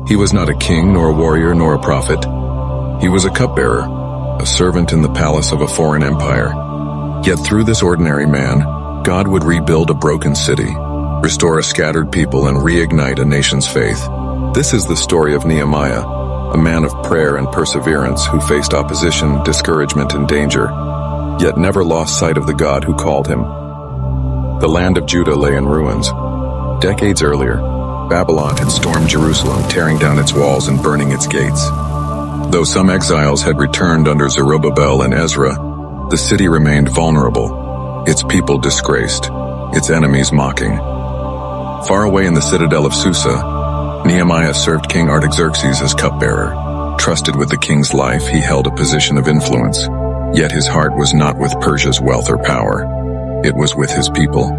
He was not a king, nor a warrior, nor a prophet. He was a cupbearer, a servant in the palace of a foreign empire. Yet through this ordinary man, God would rebuild a broken city, restore a scattered people, and reignite a nation's faith. This is the story of Nehemiah, a man of prayer and perseverance who faced opposition, discouragement, and danger, yet never lost sight of the God who called him. The land of Judah lay in ruins. Decades earlier, Babylon had stormed Jerusalem, tearing down its walls and burning its gates. Though some exiles had returned under Zerubbabel and Ezra, the city remained vulnerable, its people disgraced, its enemies mocking. Far away in the citadel of Susa, Nehemiah served King Artaxerxes as cupbearer. Trusted with the king's life, he held a position of influence, yet his heart was not with Persia's wealth or power. It was with his people.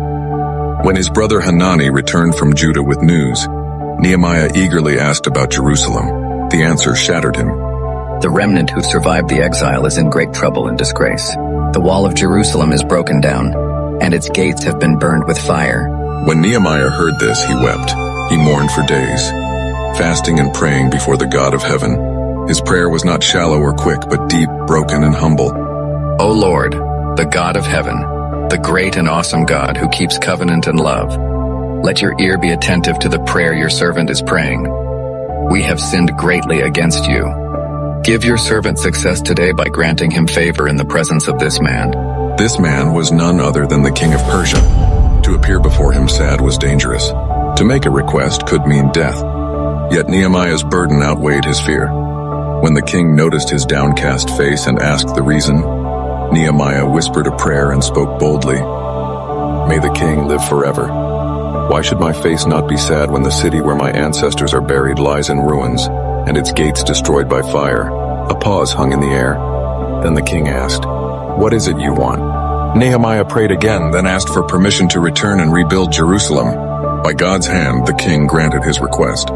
When his brother Hanani returned from Judah with news, Nehemiah eagerly asked about Jerusalem. The answer shattered him. The remnant who survived the exile is in great trouble and disgrace. The wall of Jerusalem is broken down, and its gates have been burned with fire. When Nehemiah heard this, he wept. He mourned for days, fasting and praying before the God of heaven. His prayer was not shallow or quick, but deep, broken, and humble. O Lord, the God of heaven, the great and awesome God who keeps covenant and love, let your ear be attentive to the prayer your servant is praying. We have sinned greatly against you. Give your servant success today by granting him favor in the presence of this man. This man was none other than the king of Persia. To appear before him sad was dangerous. To make a request could mean death. Yet Nehemiah's burden outweighed his fear. When the king noticed his downcast face and asked the reason, Nehemiah whispered a prayer and spoke boldly. May the king live forever. Why should my face not be sad when the city where my ancestors are buried lies in ruins, and its gates destroyed by fire? A pause hung in the air. Then the king asked, What is it you want? Nehemiah prayed again, then asked for permission to return and rebuild Jerusalem. By God's hand, the king granted his request.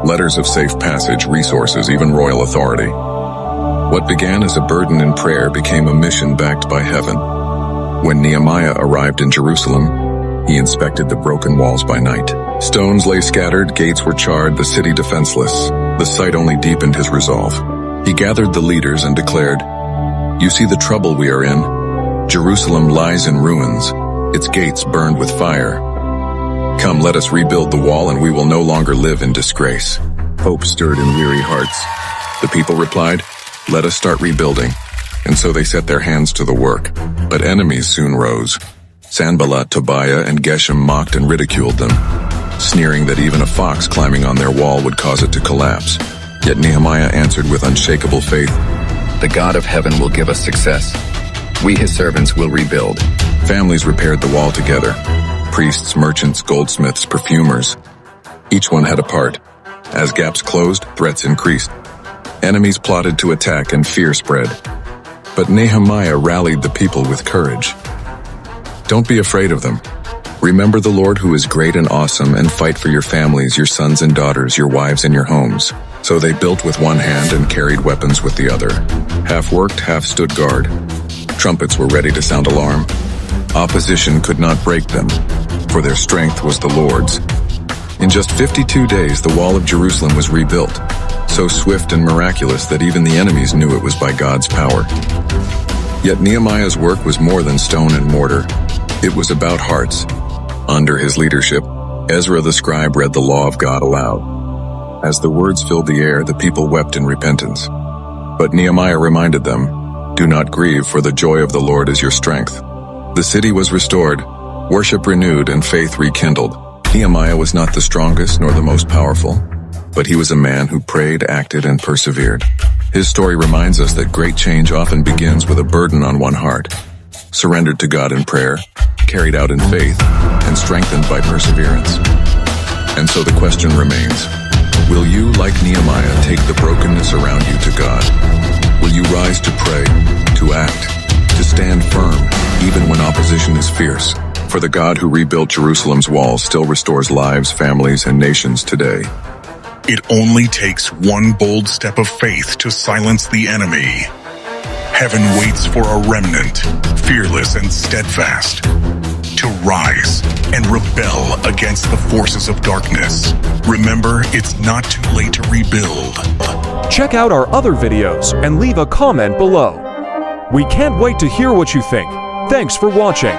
Letters of safe passage, resources, even royal authority. What began as a burden in prayer became a mission backed by heaven. When Nehemiah arrived in Jerusalem, he inspected the broken walls by night. Stones lay scattered, gates were charred, the city defenseless. The sight only deepened his resolve. He gathered the leaders and declared, You see the trouble we are in. Jerusalem lies in ruins, its gates burned with fire. Come, let us rebuild the wall, and we will no longer live in disgrace. Hope stirred in weary hearts. The people replied, Let us start rebuilding. And so they set their hands to the work. But enemies soon rose. Sanballat, Tobiah, and Geshem mocked and ridiculed them, sneering that even a fox climbing on their wall would cause it to collapse. Yet Nehemiah answered with unshakable faith, The God of heaven will give us success. We, his servants, will rebuild. Families repaired the wall together. Priests, merchants, goldsmiths, perfumers. Each one had a part. As gaps closed, threats increased. Enemies plotted to attack and fear spread. But Nehemiah rallied the people with courage. Don't be afraid of them. Remember the Lord who is great and awesome, and fight for your families, your sons and daughters, your wives and your homes. So they built with one hand and carried weapons with the other. Half worked, half stood guard. Trumpets were ready to sound alarm. Opposition could not break them, for their strength was the Lord's. In just 52 days, the wall of Jerusalem was rebuilt, so swift and miraculous that even the enemies knew it was by God's power. Yet Nehemiah's work was more than stone and mortar. It was about hearts. Under his leadership, Ezra the scribe read the law of God aloud. As the words filled the air, the people wept in repentance. But Nehemiah reminded them, Do not grieve, for the joy of the Lord is your strength. The city was restored, worship renewed, and faith rekindled. Nehemiah was not the strongest nor the most powerful, but he was a man who prayed, acted, and persevered. His story reminds us that great change often begins with a burden on one heart, surrendered to God in prayer, carried out in faith, and strengthened by perseverance. And so the question remains, will you, like Nehemiah, take the brokenness around you to God? Will you rise to pray, to act, to stand firm, even when opposition is fierce? For the God who rebuilt Jerusalem's walls still restores lives, families, and nations today. It only takes one bold step of faith to silence the enemy. Heaven waits for a remnant, fearless and steadfast, to rise and rebel against the forces of darkness. Remember, it's not too late to rebuild. Check out our other videos and leave a comment below. We can't wait to hear what you think. Thanks for watching.